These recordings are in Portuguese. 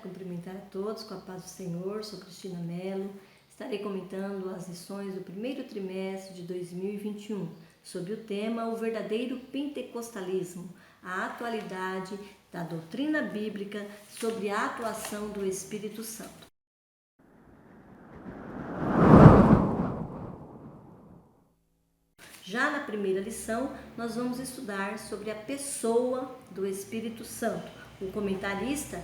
cumprimentar a todos com a paz do Senhor. Sou Cristina Mello. Estarei comentando as lições do primeiro trimestre de 2021 sobre o tema O Verdadeiro Pentecostalismo, a atualidade da doutrina bíblica sobre a atuação do Espírito Santo. Já na primeira lição, nós vamos estudar sobre a pessoa do Espírito Santo. O comentarista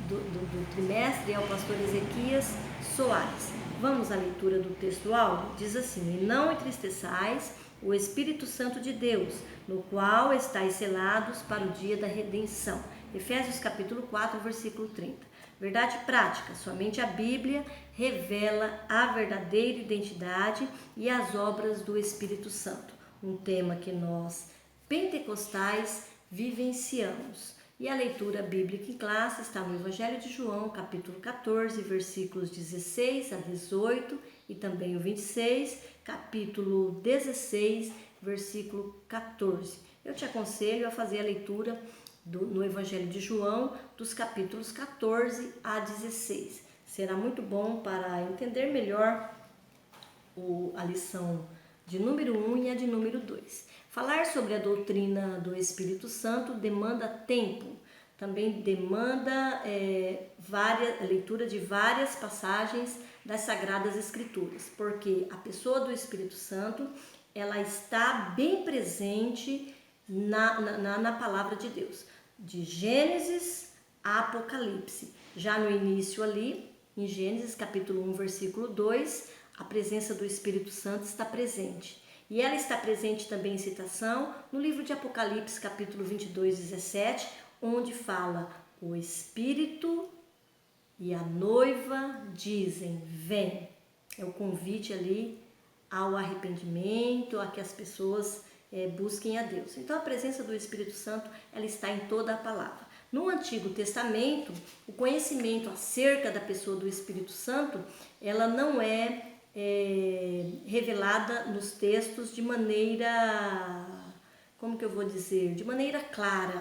do trimestre é o pastor Ezequias Soares. Vamos à leitura do texto áudio? Diz assim: E não entristeçais o Espírito Santo de Deus, no qual estáis selados para o dia da redenção. Efésios capítulo 4, versículo 30. Verdade prática: somente a Bíblia revela a verdadeira identidade e as obras do Espírito Santo, um tema que nós, pentecostais, vivenciamos. E a leitura bíblica em classe está no Evangelho de João, capítulo 14, versículos 16 a 18 e também o 26, capítulo 16, versículo 14. Eu te aconselho a fazer a leitura no Evangelho de João, dos capítulos 14 a 16. Será muito bom para entender melhor a lição de número 1 e a de número 2. Falar sobre a doutrina do Espírito Santo demanda tempo, também demanda a leitura de várias passagens das Sagradas Escrituras, porque a pessoa do Espírito Santo ela está bem presente na palavra de Deus, de Gênesis a Apocalipse. Já no início ali, em Gênesis capítulo 1, versículo 2, a presença do Espírito Santo está presente. E ela está presente também em citação no livro de Apocalipse, capítulo 22, 17, onde fala: o Espírito e a noiva dizem, vem. É o convite ali ao arrependimento, a que as pessoas busquem a Deus. Então a presença do Espírito Santo ela está em toda a palavra. No Antigo Testamento, o conhecimento acerca da pessoa do Espírito Santo, ela não é revelada nos textos de maneira, como que eu vou dizer, de maneira clara,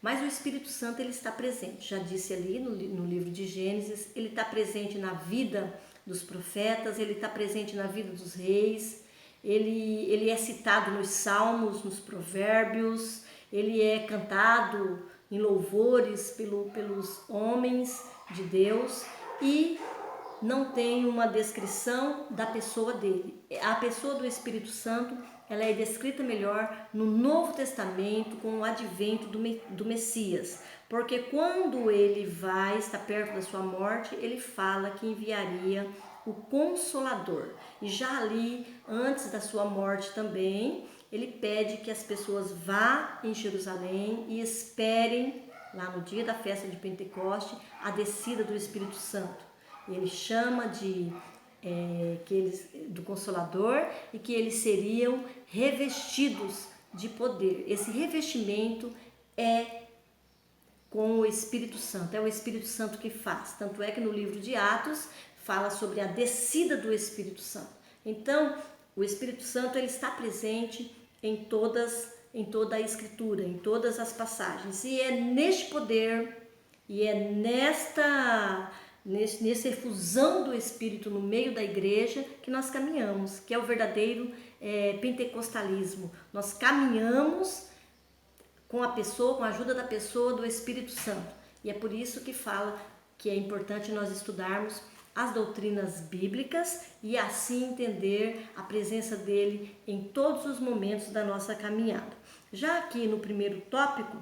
mas o Espírito Santo ele está presente, já disse ali no livro de Gênesis, ele está presente na vida dos profetas, ele está presente na vida dos reis, ele é citado nos salmos, nos provérbios, ele é cantado em louvores pelos homens de Deus e não tem uma descrição da pessoa dele. A pessoa do Espírito Santo ela é descrita melhor no Novo Testamento com o advento do Messias, porque quando ele vai estar perto da sua morte, ele fala que enviaria o Consolador. E já ali, antes da sua morte também, ele pede que as pessoas vá em Jerusalém e esperem, lá no dia da festa de Pentecoste, a descida do Espírito Santo. Ele chama do Consolador e que eles seriam revestidos de poder. Esse revestimento é com o Espírito Santo, é o Espírito Santo que faz. Tanto é que no livro de Atos fala sobre a descida do Espírito Santo. Então, o Espírito Santo ele está presente em toda a Escritura, em todas as passagens. E é neste poder e é nessa efusão do Espírito no meio da igreja que nós caminhamos, que é o verdadeiro pentecostalismo. Nós caminhamos com a pessoa, com a ajuda da pessoa do Espírito Santo. E é por isso que fala que é importante nós estudarmos as doutrinas bíblicas e assim entender a presença dele em todos os momentos da nossa caminhada. Já aqui no primeiro tópico,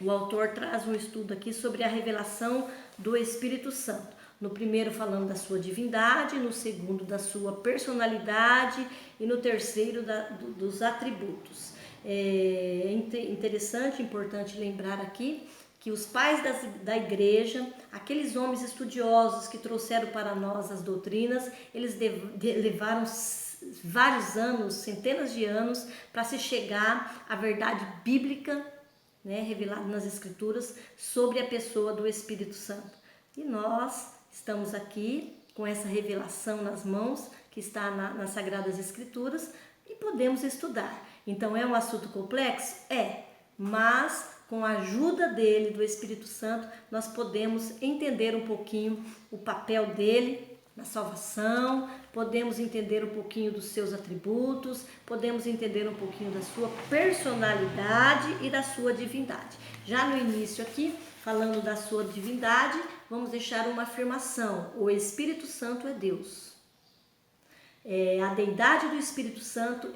o autor traz um estudo aqui sobre a revelação do Espírito Santo. No primeiro falando da sua divindade, no segundo da sua personalidade e no terceiro dos atributos. É interessante, importante lembrar aqui que os pais da igreja, aqueles homens estudiosos que trouxeram para nós as doutrinas, eles levaram vários anos, centenas de anos, para se chegar à verdade bíblica, revelado nas Escrituras sobre a pessoa do Espírito Santo. E nós estamos aqui com essa revelação nas mãos, que está nas Sagradas Escrituras, e podemos estudar. Então é um assunto complexo? É, mas com a ajuda dele, do Espírito Santo, nós podemos entender um pouquinho o papel dele na salvação, podemos entender um pouquinho dos seus atributos, podemos entender um pouquinho da sua personalidade e da sua divindade. Já no início aqui, falando da sua divindade, vamos deixar uma afirmação: o Espírito Santo é Deus. A deidade do Espírito Santo,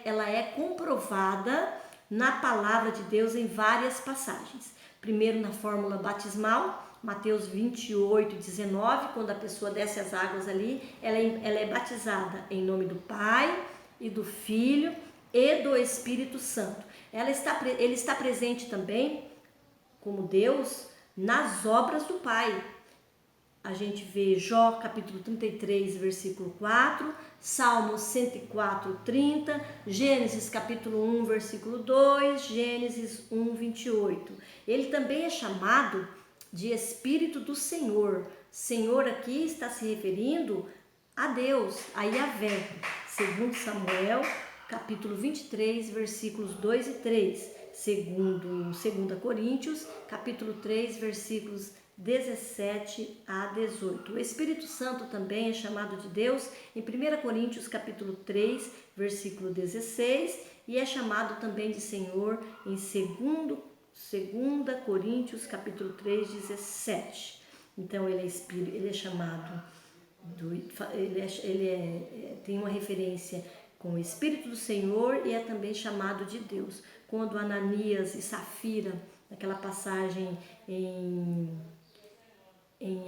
ela é comprovada na palavra de Deus em várias passagens. Primeiro na fórmula batismal, Mateus 28, 19, quando a pessoa desce as águas ali, ela é batizada em nome do Pai e do Filho e do Espírito Santo. Ele está presente também como Deus nas obras do Pai. A gente vê Jó capítulo 33, versículo 4, Salmos 104, 30, Gênesis capítulo 1, versículo 2, Gênesis 1, 28. Ele também é chamado de Espírito do Senhor. Senhor aqui está se referindo a Deus, a Yahvé. Segundo Samuel capítulo 23, versículos 2 e 3. Segundo 2 Coríntios capítulo 3, versículos 17 a 18. O Espírito Santo também é chamado de Deus em 1 Coríntios capítulo 3, versículo 16, e é chamado também de Senhor em 2 Coríntios capítulo 3, 17. Então ele é chamado, tem uma referência com o Espírito do Senhor e é também chamado de Deus. Quando Ananias e Safira, naquela passagem em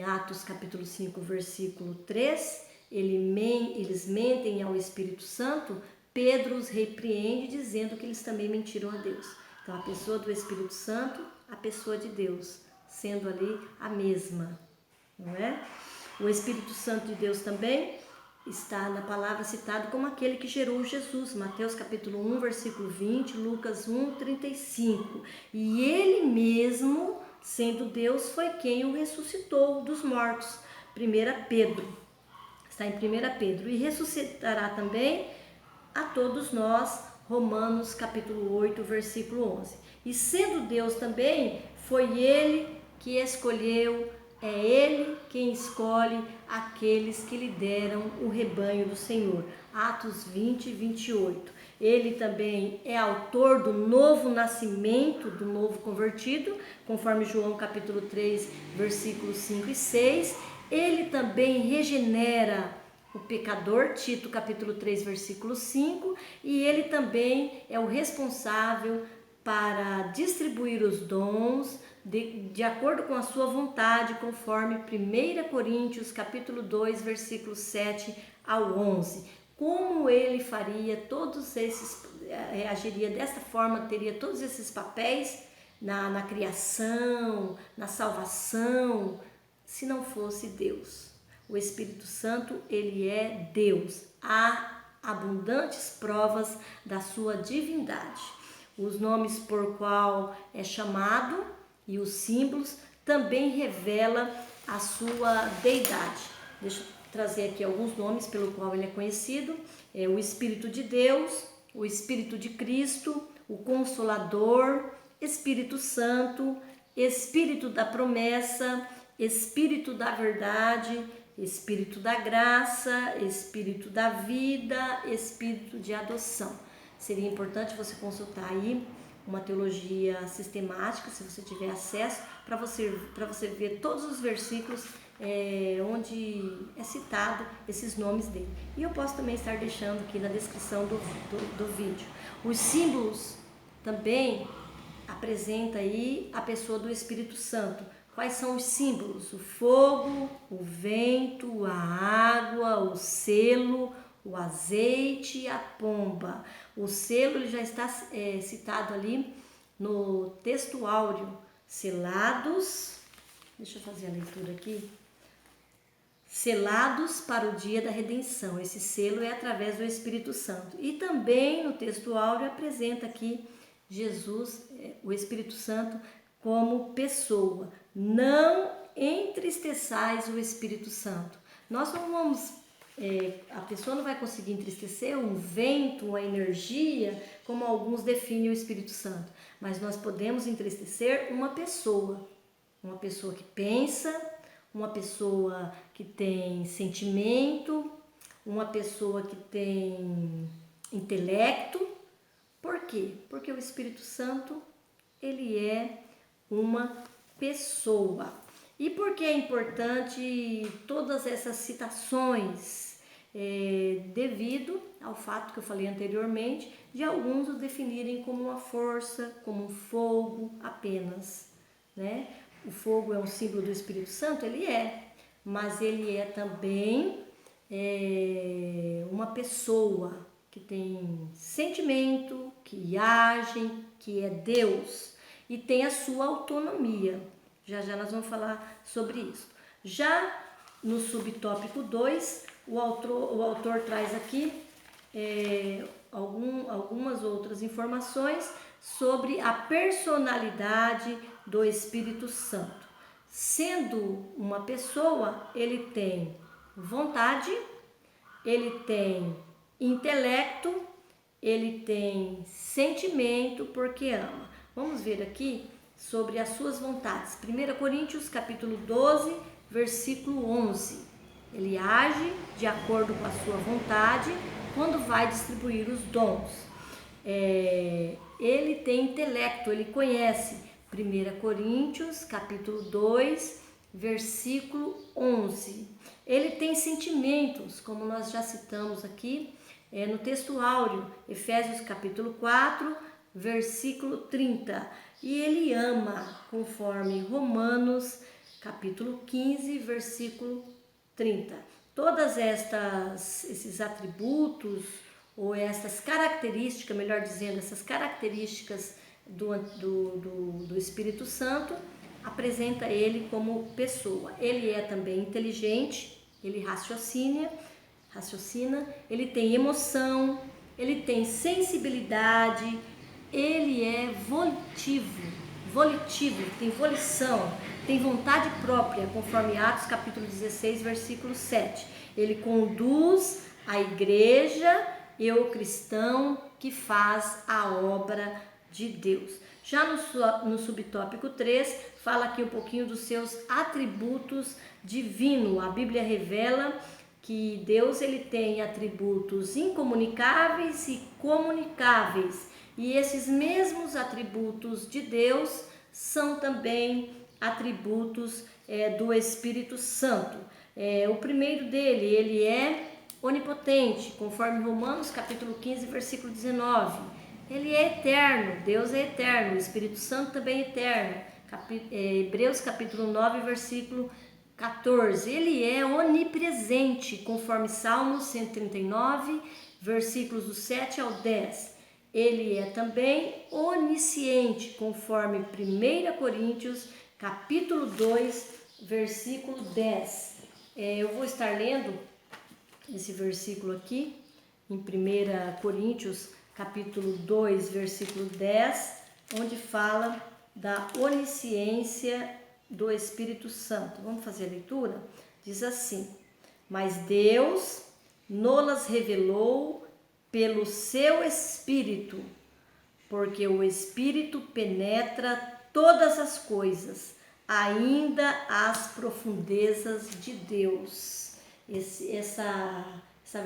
Atos capítulo 5, versículo 3, eles mentem ao Espírito Santo, Pedro os repreende dizendo que eles também mentiram a Deus. Então a pessoa do Espírito Santo, a pessoa de Deus, sendo ali a mesma, não é? O Espírito Santo de Deus também está na palavra citado como aquele que gerou Jesus, Mateus capítulo 1, versículo 20, Lucas 1, 35. E ele mesmo, sendo Deus, foi quem o ressuscitou dos mortos. 1 Pedro, está em 1 Pedro. E ressuscitará também a todos nós, Romanos capítulo 8, versículo 11. E sendo Deus também, foi ele que escolheu, é ele quem escolhe aqueles que lideram o rebanho do Senhor. Atos 20, 28. Ele também é autor do novo nascimento, do novo convertido, conforme João capítulo 3, versículos 5 e 6. Ele também regenera o pecador, Tito capítulo 3, versículo 5. E ele também é o responsável para distribuir os dons de acordo com a sua vontade, conforme 1 Coríntios capítulo 2, versículos 7 ao 11. Como ele faria todos esses, agiria desta forma, teria todos esses papéis na criação, na salvação, se não fosse Deus. O Espírito Santo, ele é Deus. Há abundantes provas da sua divindade. Os nomes por qual é chamado e os símbolos também revelam a sua deidade. Deixa eu trazer aqui alguns nomes pelo qual ele é conhecido. É o Espírito de Deus, o Espírito de Cristo, o Consolador, Espírito Santo, Espírito da Promessa, Espírito da Verdade, Espírito da Graça, Espírito da Vida, Espírito de Adoção. Seria importante você consultar aí uma teologia sistemática, se você tiver acesso, para você ver todos os versículos onde é citado esses nomes dele. E eu posso também estar deixando aqui na descrição do vídeo. Os símbolos também apresenta aí a pessoa do Espírito Santo. Quais são os símbolos? O fogo, o vento, a água, o selo, o azeite e a pomba. O selo ele já está citado ali no texto áureo. Selados, deixa eu fazer a leitura aqui. Selados para o dia da redenção. Esse selo é através do Espírito Santo. E também no texto áureo apresenta aqui Jesus, o Espírito Santo, como pessoa. Não entristeçais o Espírito Santo. Nós não vamos a pessoa não vai conseguir entristecer um vento, uma energia, como alguns definem o Espírito Santo. Mas nós podemos entristecer uma pessoa que pensa, uma pessoa que tem sentimento, uma pessoa que tem intelecto. Por quê? Porque o Espírito Santo, ele é uma pessoa. E por que é importante todas essas citações? Devido ao fato que eu falei anteriormente, de alguns o definirem como uma força, como um fogo apenas, né? O fogo é um símbolo do Espírito Santo? Ele é, mas ele é também uma pessoa que tem sentimento, que age, que é Deus e tem a sua autonomia. Já já nós vamos falar sobre isso. Já no subtópico 2, o autor traz aqui algumas outras informações sobre a personalidade do Espírito Santo. Sendo uma pessoa, ele tem vontade, ele tem intelecto, ele tem sentimento porque ama. Vamos ver aqui sobre as suas vontades. 1 Coríntios capítulo 12, versículo 11. Ele age de acordo com a sua vontade quando vai distribuir os dons. Ele tem intelecto, ele conhece. 1 Coríntios capítulo 2, versículo 11. Ele tem sentimentos, como nós já citamos aqui no texto áureo, Efésios capítulo 4, versículo 30. E ele ama, conforme Romanos capítulo 15, versículo 30. Todas esses atributos, ou essas características, melhor dizendo, essas características do Espírito Santo, apresenta ele como pessoa. Ele é também inteligente, ele raciocina, ele tem emoção, ele tem sensibilidade, ele é volitivo, tem volição, tem vontade própria, conforme Atos capítulo 16, versículo 7. Ele conduz a igreja e o cristão que faz a obra de Deus. Já no subtópico 3, fala aqui um pouquinho dos seus atributos divinos. A Bíblia revela que Deus ele tem atributos incomunicáveis e comunicáveis. E esses mesmos atributos de Deus são também atributos do Espírito Santo. O primeiro dele, ele é onipotente, conforme Romanos capítulo 15, versículo 19. Ele é eterno, Deus é eterno, o Espírito Santo também é eterno. Hebreus capítulo 9, versículo 14. Ele é onipresente, conforme Salmos 139, versículos do 7 ao 10. Ele é também onisciente, conforme 1 Coríntios capítulo 2, versículo 10. Eu vou estar lendo esse versículo aqui, em 1 Coríntios capítulo 2, versículo 10, onde fala da onisciência do Espírito Santo. Vamos fazer a leitura? Diz assim: mas Deus nos revelou pelo seu Espírito, porque o Espírito penetra todas as coisas, ainda as profundezas de Deus. Essa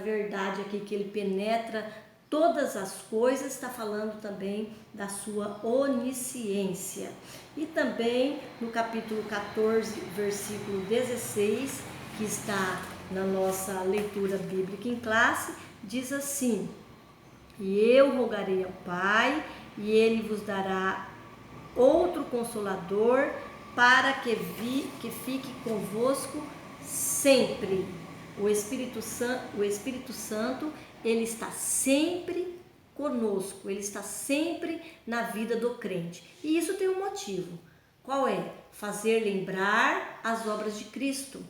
verdade aqui, que ele penetra todas as coisas, está falando também da sua onisciência. E também no capítulo 14, versículo 16, que está na nossa leitura bíblica em classe, diz assim: e eu rogarei ao Pai, e ele vos dará outro Consolador, para que fique convosco sempre. O Espírito Santo, ele está sempre conosco, ele está sempre na vida do crente. E isso tem um motivo. Qual é? Fazer lembrar as obras de Cristo,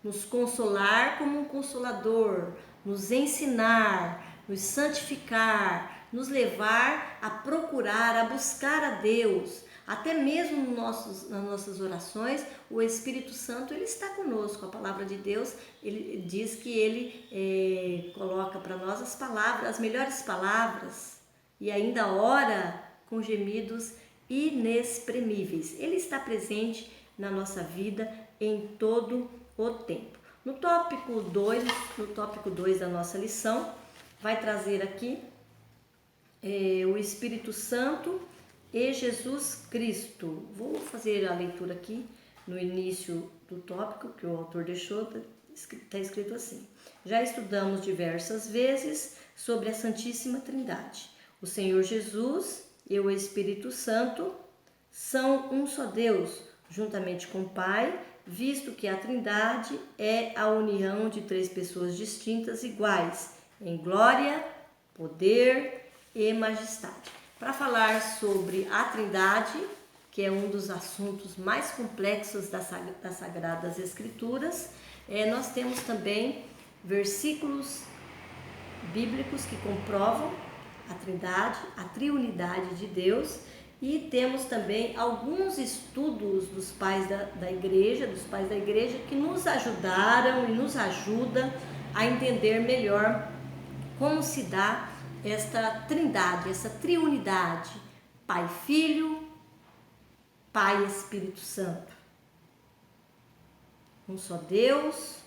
nos consolar como um consolador, nos ensinar, nos santificar, nos levar a procurar, a buscar a Deus, Até mesmo nas nossas orações, o Espírito Santo ele está conosco. A palavra de Deus ele diz que ele coloca para nós as palavras, as melhores palavras, e ainda ora com gemidos inexprimíveis. Ele está presente na nossa vida em todo o tempo. No tópico 2 da nossa lição, vai trazer aqui o Espírito Santo e Jesus Cristo. Vou fazer a leitura aqui no início do tópico que o autor deixou, está escrito assim: já estudamos diversas vezes sobre a Santíssima Trindade. O Senhor Jesus e o Espírito Santo são um só Deus, juntamente com o Pai, visto que a Trindade é a união de três pessoas distintas iguais em glória, poder e majestade. Para falar sobre a Trindade, que é um dos assuntos mais complexos das Sagradas Escrituras, nós temos também versículos bíblicos que comprovam a Trindade, a triunidade de Deus, e temos também alguns estudos dos pais da igreja, que nos ajudaram e nos ajudam a entender melhor como se dá esta trindade, essa triunidade, Pai, Filho, Pai e Espírito Santo. Um só Deus,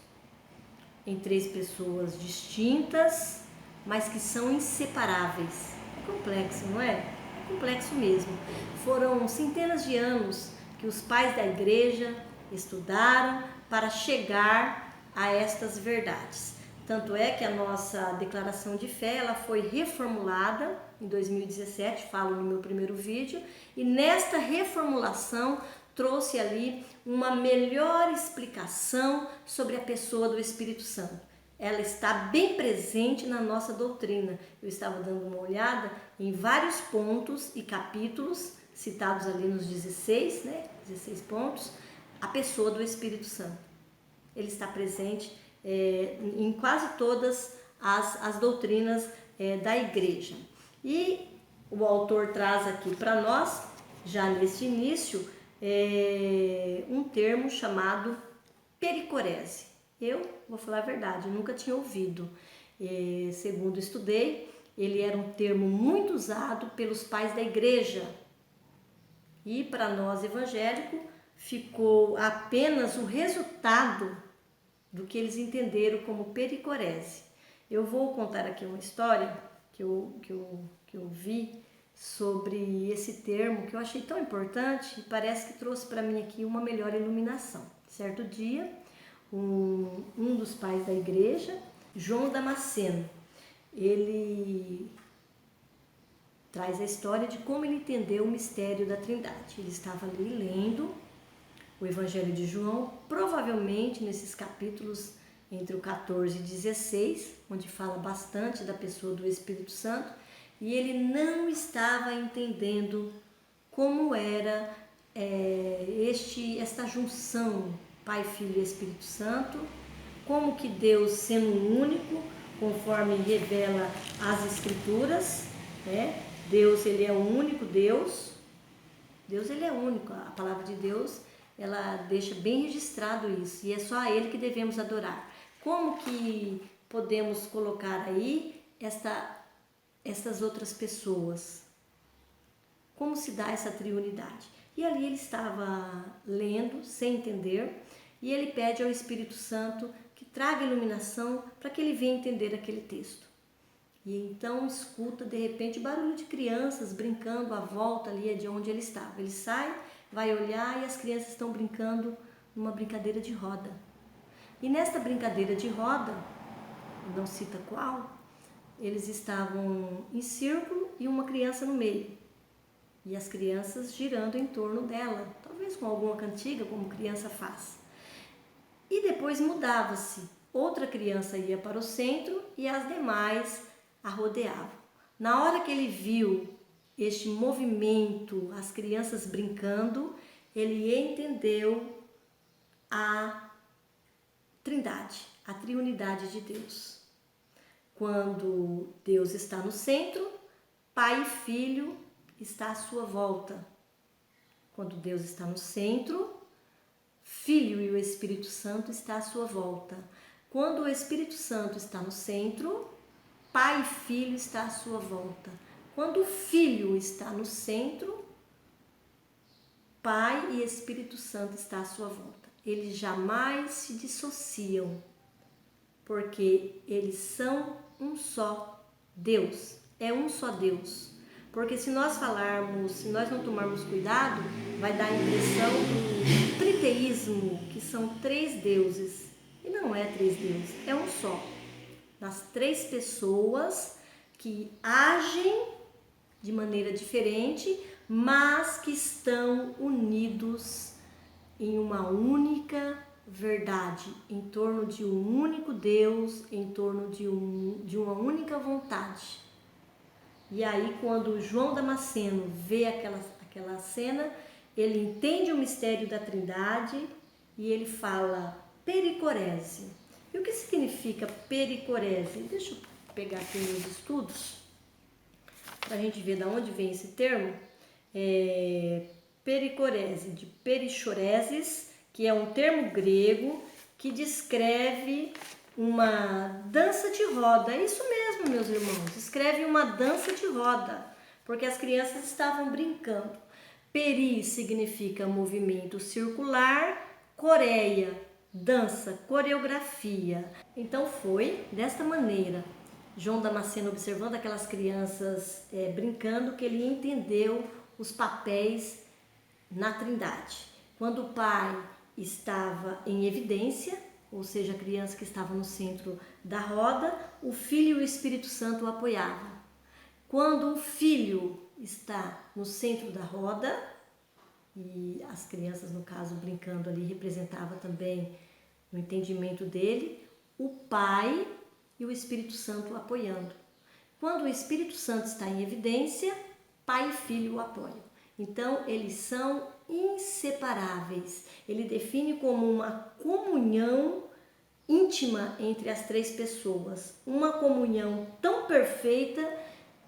em três pessoas distintas, mas que são inseparáveis. É complexo, não é? É complexo mesmo. Foram centenas de anos que os pais da igreja estudaram para chegar a estas verdades. Tanto é que a nossa declaração de fé ela foi reformulada em 2017, falo no meu primeiro vídeo, e nesta reformulação trouxe ali uma melhor explicação sobre a pessoa do Espírito Santo. Ela está bem presente na nossa doutrina. Eu estava dando uma olhada em vários pontos e capítulos citados ali nos 16 pontos, a pessoa do Espírito Santo. Ele está presente em quase todas as doutrinas da igreja. E o autor traz aqui para nós, já neste início, um termo chamado pericorese. Eu vou falar a verdade, eu nunca tinha ouvido. Segundo estudei, ele era um termo muito usado pelos pais da igreja. E para nós evangélicos ficou apenas o resultado do que eles entenderam como pericorese. Eu vou contar aqui uma história que eu vi sobre esse termo, que eu achei tão importante e parece que trouxe para mim aqui uma melhor iluminação. Certo dia, um dos pais da igreja, João Damasceno, ele traz a história de como ele entendeu o mistério da Trindade. Ele estava ali lendo o Evangelho de João, provavelmente nesses capítulos entre o 14 e 16, onde fala bastante da pessoa do Espírito Santo, e ele não estava entendendo como era esta junção Pai, Filho e Espírito Santo, como que Deus, sendo único, conforme revela as Escrituras, Deus ele é o único Deus, Deus ele é único, a palavra de Deus ela deixa bem registrado isso, e é só a Ele que devemos adorar. Como que podemos colocar aí essas outras pessoas? Como se dá essa triunidade? E ali ele estava lendo, sem entender, e ele pede ao Espírito Santo que traga iluminação para que ele venha entender aquele texto. E então escuta de repente barulho de crianças brincando à volta ali de onde ele estava. Ele sai, vai olhar e as crianças estão brincando numa brincadeira de roda. E nesta brincadeira de roda, não cita qual, eles estavam em círculo e uma criança no meio. E as crianças girando em torno dela, talvez com alguma cantiga, como criança faz. E depois mudava-se. Outra criança ia para o centro e as demais a rodeavam. Na hora que ele viu este movimento, as crianças brincando, ele entendeu a Trindade, a triunidade de Deus. Quando Deus está no centro, Pai e Filho está à sua volta. Quando Deus está no centro, Filho e o Espírito Santo está à sua volta. Quando o Espírito Santo está no centro, Pai e Filho está à sua volta. Quando o Filho está no centro, Pai e Espírito Santo está à sua volta. Eles jamais se dissociam, porque eles são um só Deus. É um só Deus. Porque se nós não tomarmos cuidado, vai dar a impressão do triteísmo, que são 3 deuses. E não é 3 deuses, é um só. Das 3 pessoas que agem de maneira diferente, mas que estão unidos em uma única verdade, em torno de um único Deus, em torno de uma única vontade. E aí, quando João Damasceno vê aquela cena, ele entende o mistério da Trindade e ele fala pericorese. E o que significa pericorese? Deixa eu pegar aqui meus estudos para a gente ver de onde vem esse termo. Pericorese, de perichoreses, que é um termo grego que descreve uma dança de roda. É isso mesmo, meus irmãos, descreve uma dança de roda, porque as crianças estavam brincando. Peri significa movimento circular, coreia, dança, coreografia. Então foi desta maneira, João Damasceno, observando aquelas crianças brincando, que ele entendeu os papéis na Trindade. Quando o Pai estava em evidência, ou seja, a criança que estava no centro da roda, o Filho e o Espírito Santo o apoiavam. Quando o Filho está no centro da roda, e as crianças, no caso, brincando ali, representava também no entendimento dele, o Pai e o Espírito Santo o apoiando. Quando o Espírito Santo está em evidência, Pai e Filho o apoiam. Então, eles são inseparáveis. Ele define como uma comunhão íntima entre as 3 pessoas. Uma comunhão tão perfeita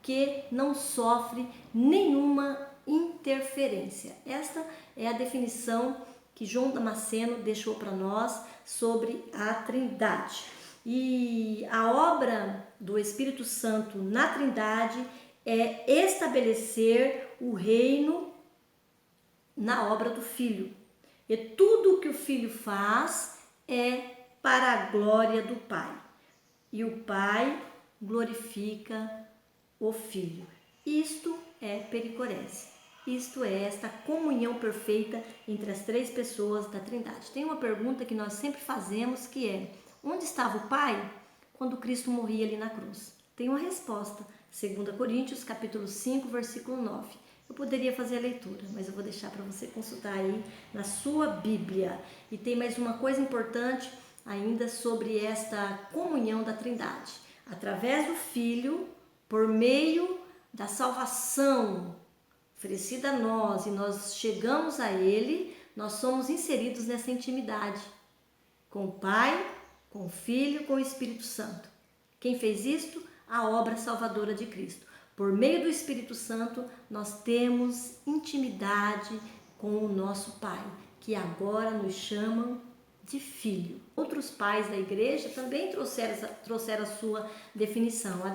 que não sofre nenhuma interferência. Esta é a definição que João Damasceno deixou para nós sobre a Trindade. E a obra do Espírito Santo na Trindade é estabelecer o reino na obra do Filho. E tudo o que o Filho faz é para a glória do Pai. E o Pai glorifica o Filho. Isto é pericorese. Isto é esta comunhão perfeita entre as 3 pessoas da Trindade. Tem uma pergunta que nós sempre fazemos, que é: onde estava o Pai quando Cristo morria ali na cruz? Tem uma resposta. 2 Coríntios, capítulo 5, versículo 9. Eu poderia fazer a leitura, mas eu vou deixar para você consultar aí na sua Bíblia. E tem mais uma coisa importante ainda sobre esta comunhão da Trindade. Através do Filho, por meio da salvação oferecida a nós, e nós chegamos a Ele, nós somos inseridos nessa intimidade com o Pai, com o Filho, com o Espírito Santo. Quem fez isto? A obra salvadora de Cristo. Por meio do Espírito Santo, nós temos intimidade com o nosso Pai, que agora nos chamam de filho. Outros pais da igreja também trouxeram a sua definição. A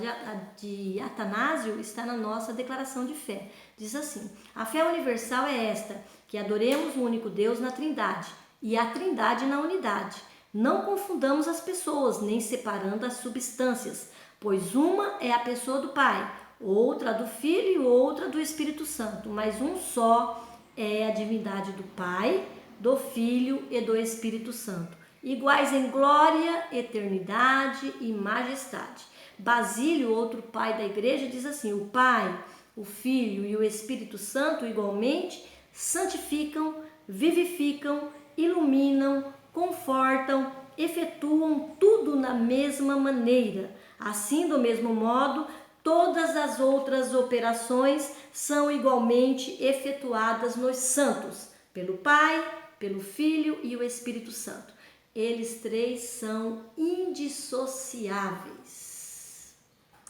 de Atanásio está na nossa declaração de fé. Diz assim: a fé universal é esta, que adoremos o único Deus na Trindade, e a Trindade na unidade. Não confundamos as pessoas, nem separando as substâncias, pois uma é a pessoa do Pai, outra do Filho e outra do Espírito Santo, mas um só é a divindade do Pai, do Filho e do Espírito Santo, iguais em glória, eternidade e majestade. Basílio, outro pai da igreja, diz assim: o Pai, o Filho e o Espírito Santo igualmente santificam, vivificam, iluminam, confortam, efetuam tudo na mesma maneira. Assim, do mesmo modo, todas as outras operações são igualmente efetuadas nos santos, pelo Pai, pelo Filho e o Espírito Santo. Eles 3 são indissociáveis.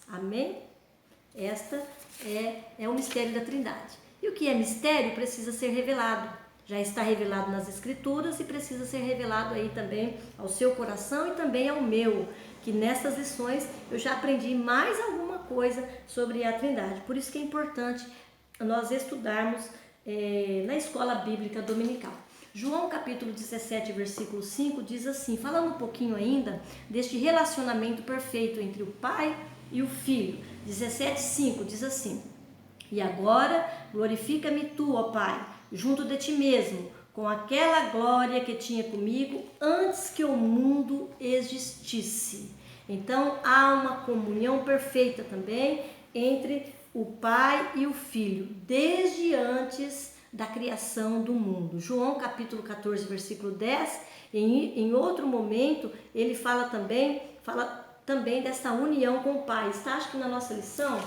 Amém? Esta é o mistério da Trindade. E o que é mistério precisa ser revelado. Já está revelado nas Escrituras e precisa ser revelado aí também ao seu coração e também ao meu, que nessas lições eu já aprendi mais alguma coisa sobre a Trindade. Por isso que é importante nós estudarmos na escola bíblica dominical. João capítulo 17, versículo 5 diz assim, falando um pouquinho ainda deste relacionamento perfeito entre o Pai e o Filho. 17:5 diz assim: E agora glorifica-me tu, ó Pai, junto de ti mesmo, com aquela glória que tinha comigo antes que o mundo existisse. Então há uma comunhão perfeita também entre o Pai e o Filho, desde antes da criação do mundo. João capítulo 14, versículo 10, em outro momento, ele fala também dessa união com o Pai. Está, acho que na nossa lição?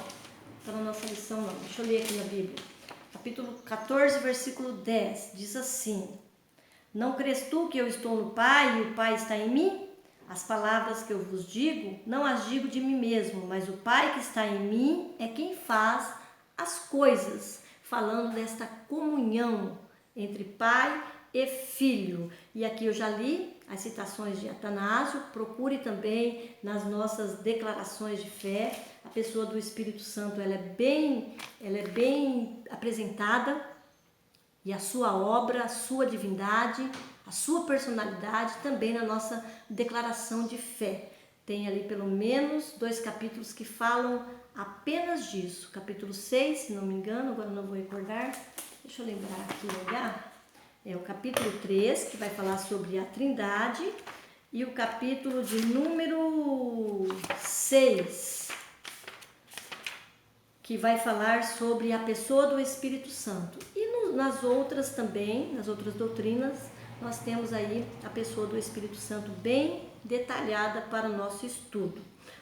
Está na nossa lição não, deixa eu ler aqui na Bíblia. Capítulo 14, versículo 10, diz assim: Não crês tu que eu estou no Pai e o Pai está em mim? As palavras que eu vos digo, não as digo de mim mesmo, mas o Pai que está em mim é quem faz as coisas. Falando desta comunhão entre Pai e Filho. E aqui eu já li as citações de Atanásio, procure também nas nossas declarações de fé. A pessoa do Espírito Santo ela é bem apresentada, e a sua obra, a sua divindade, a sua personalidade também na nossa declaração de fé. Tem ali pelo menos 2 capítulos que falam apenas disso. Capítulo 6, se não me engano, agora não vou recordar. Deixa eu lembrar aqui, olhar. É o capítulo 3, que vai falar sobre a Trindade. E o capítulo de número 6, que vai falar sobre a pessoa do Espírito Santo. E nas outras também, nas outras doutrinas, nós temos aí a pessoa do Espírito Santo bem detalhada para o nosso estudo.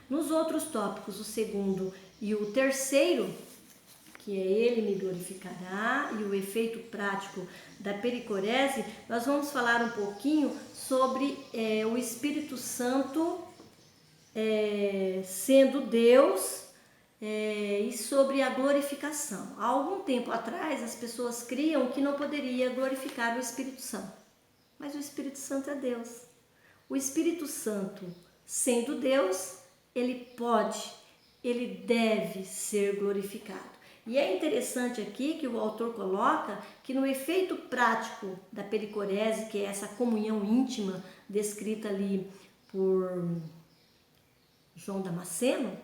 Nos outros tópicos, o segundo e o terceiro, que é ele me glorificará, e o efeito prático da pericorese, nós vamos falar um pouquinho sobre o Espírito Santo sendo Deus e sobre a glorificação. Há algum tempo atrás, as pessoas criam que não poderia glorificar o Espírito Santo, mas o Espírito Santo é Deus. O Espírito Santo, sendo Deus, ele deve ser glorificado. E é interessante aqui que o autor coloca que no efeito prático da pericorese, que é essa comunhão íntima descrita ali por João Damasceno,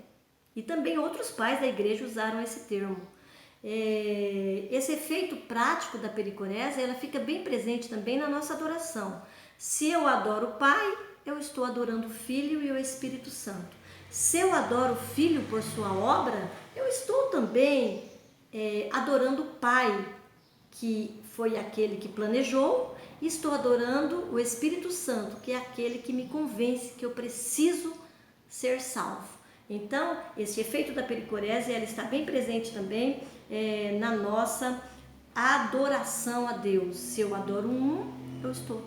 e também outros pais da igreja usaram esse termo. Esse efeito prático da pericorese, ela fica bem presente também na nossa adoração. Se eu adoro o Pai, eu estou adorando o Filho e o Espírito Santo. Se eu adoro o Filho por sua obra, eu estou também adorando o Pai, que foi aquele que planejou, e estou adorando o Espírito Santo, que é aquele que me convence que eu preciso ser salvo. Então, esse efeito da pericorese, ela está bem presente também na nossa adoração a Deus. Se eu adoro um, eu estou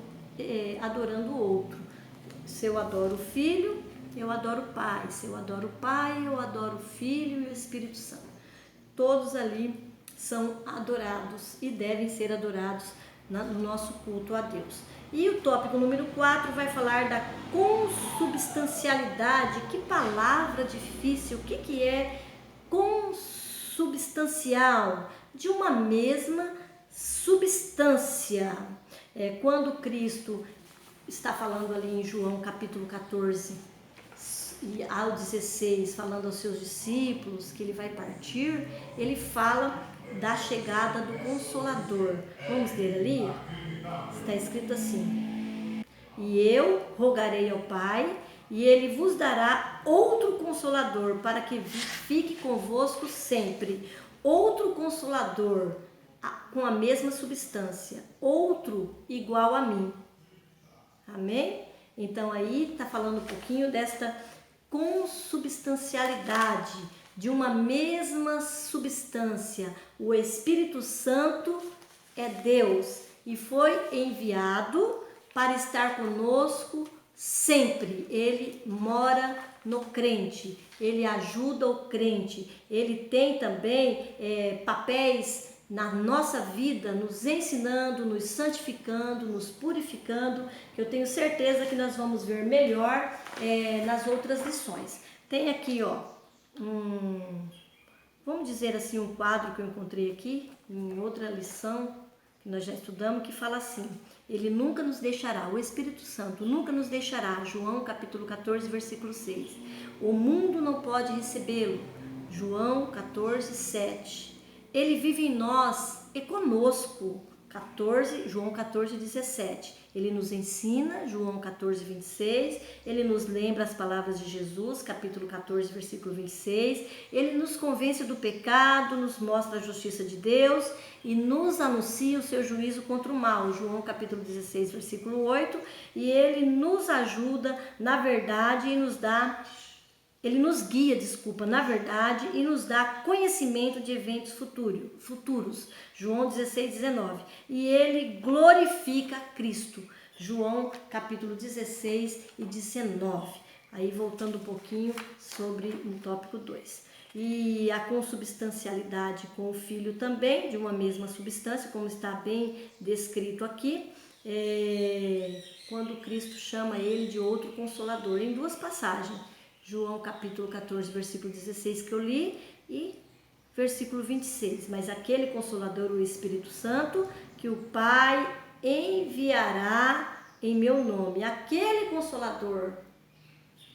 adorando o outro. Se eu adoro o Filho, eu adoro o Pai. Se eu adoro o Pai, eu adoro o Filho e o Espírito Santo. Todos ali são adorados e devem ser adorados no nosso culto a Deus. E o tópico número 4 vai falar da consubstancialidade. Que palavra difícil! O que é consubstancial? De uma mesma substância. Quando Cristo está falando ali em João capítulo 14 e ao 16, falando aos seus discípulos que ele vai partir, ele fala da chegada do Consolador. Vamos ler ali? Está escrito assim: E eu rogarei ao Pai, e ele vos dará outro Consolador, para que fique convosco sempre. Outro Consolador com a mesma substância, outro igual a mim. Amém? Então aí está falando um pouquinho desta consubstancialidade, de uma mesma substância. O Espírito Santo é Deus e foi enviado para estar conosco sempre. Ele mora no crente, ele ajuda o crente, ele tem também papéis na nossa vida, nos ensinando, nos santificando, nos purificando, que eu tenho certeza que nós vamos ver melhor nas outras lições. Tem aqui, vamos dizer assim, um quadro que eu encontrei aqui, em outra lição que nós já estudamos, que fala assim: Ele nunca nos deixará, o Espírito Santo nunca nos deixará, João capítulo 14, versículo 6. O mundo não pode recebê-lo, João 14, 7. Ele vive em nós e conosco, João 14, 17. Ele nos ensina, João 14, 26. Ele nos lembra as palavras de Jesus, capítulo 14, versículo 26. Ele nos convence do pecado, nos mostra a justiça de Deus e nos anuncia o seu juízo contra o mal, João capítulo 16, versículo 8. E ele nos ajuda na verdade e nos dá... Ele nos guia, na verdade, e nos dá conhecimento de eventos futuros, João 16, 19. E ele glorifica Cristo, João capítulo 16 e 19. Aí voltando um pouquinho sobre o tópico 2. E a consubstancialidade com o Filho também, de uma mesma substância, como está bem descrito aqui, quando Cristo chama ele de outro Consolador, em duas passagens. João capítulo 14, versículo 16 que eu li e versículo 26. Mas aquele Consolador, o Espírito Santo, que o Pai enviará em meu nome. Aquele Consolador,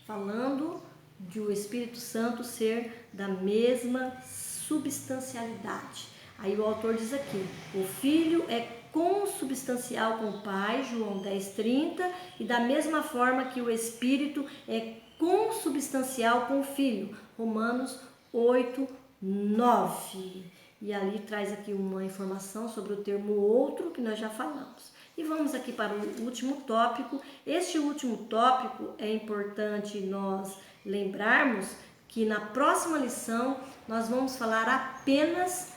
falando de o Espírito Santo ser da mesma substancialidade. Aí o autor diz aqui: o Filho é consubstancial com o Pai, João 10, 30, e da mesma forma que o Espírito é consubstancial com o Filho, Romanos 8, 9. E ali traz aqui uma informação sobre o termo outro que nós já falamos. E vamos aqui para o último tópico. Este último tópico é importante nós lembrarmos que na próxima lição nós vamos falar apenas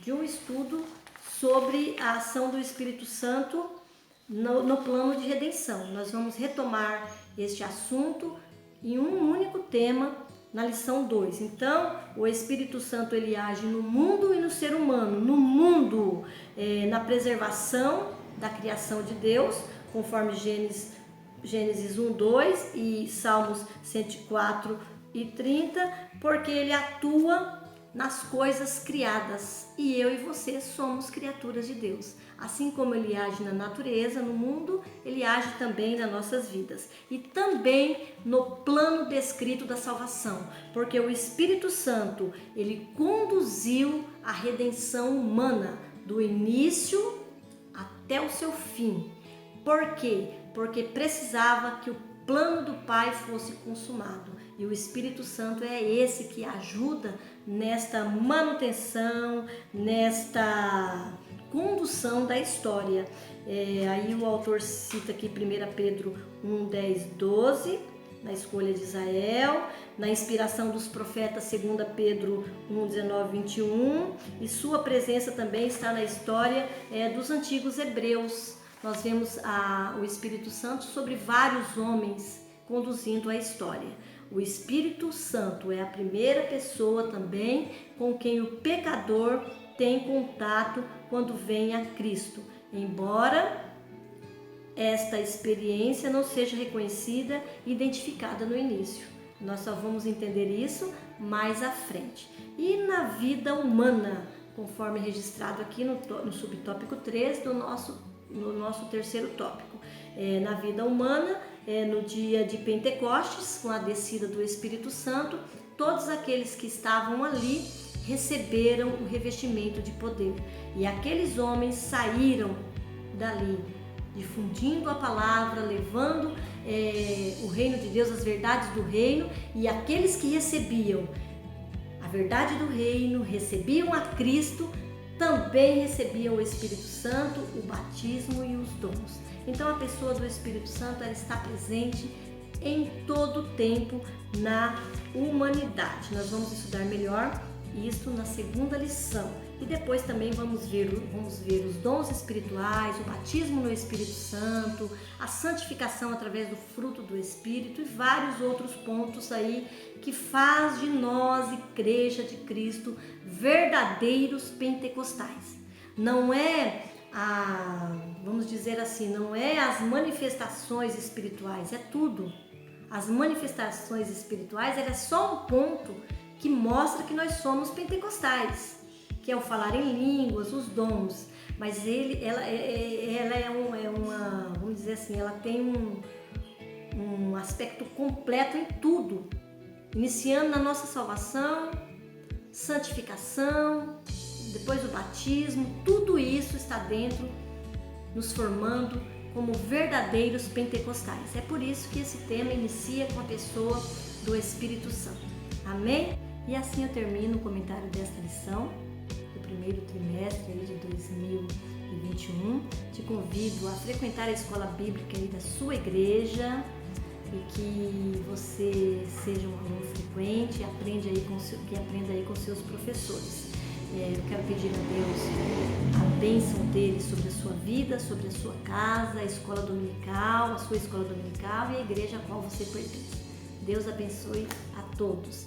de um estudo sobre a ação do Espírito Santo no plano de redenção. Nós vamos retomar este assunto em um único tema na lição 2. Então, o Espírito Santo ele age no mundo e no ser humano. No mundo, na preservação da criação de Deus, conforme Gênesis 1, 2 e Salmos 104 e 30, porque ele atua nas coisas criadas e eu e você somos criaturas de Deus. Assim como ele age na natureza, no mundo, ele age também nas nossas vidas. E também no plano descrito da salvação, porque o Espírito Santo, ele conduziu a redenção humana do início até o seu fim. Por quê? Porque precisava que o plano do Pai fosse consumado. E o Espírito Santo é esse que ajuda nesta manutenção, nesta condução da história. Aí o autor cita aqui 1 Pedro 1, 10, 12, na escolha de Israel, na inspiração dos profetas 2 Pedro 1, 19, 21, e sua presença também está na história dos antigos hebreus. Nós vemos o Espírito Santo sobre vários homens conduzindo a história. O Espírito Santo é a primeira pessoa também com quem o pecador tem contato quando vem a Cristo, embora esta experiência não seja reconhecida e identificada no início. Nós só vamos entender isso mais à frente. E na vida humana, conforme registrado aqui no subtópico 3 no nosso terceiro tópico. Na vida humana, no dia de Pentecostes, com a descida do Espírito Santo, todos aqueles que estavam ali receberam o revestimento de poder. E aqueles homens saíram dali, difundindo a palavra, levando o reino de Deus, as verdades do reino, e aqueles que recebiam a verdade do reino, recebiam a Cristo, também recebiam o Espírito Santo, o batismo e os dons. Então a pessoa do Espírito Santo ela está presente em todo o tempo na humanidade. Nós vamos estudar melhor isso na segunda lição. E depois também vamos ver os dons espirituais, o batismo no Espírito Santo, a santificação através do fruto do Espírito e vários outros pontos aí que faz de nós, Igreja de Cristo, verdadeiros pentecostais. Não é vamos dizer assim, não é as manifestações espirituais, é tudo. As manifestações espirituais é só um ponto que mostra que nós somos pentecostais, que é o falar em línguas, os dons, mas ela é uma, vamos dizer assim, ela tem um aspecto completo em tudo, iniciando na nossa salvação, santificação, depois o batismo, tudo isso está dentro, nos formando como verdadeiros pentecostais. É por isso que esse tema inicia com a pessoa do Espírito Santo. Amém? E assim eu termino o comentário desta lição do primeiro trimestre de 2021. Te convido a frequentar a escola bíblica aí da sua igreja e que você seja um aluno frequente e aprenda aí com seus professores. Eu quero pedir a Deus a bênção dele sobre a sua vida, sobre a sua casa, a escola dominical, a sua escola dominical e a igreja a qual você pertence. Deus abençoe a todos.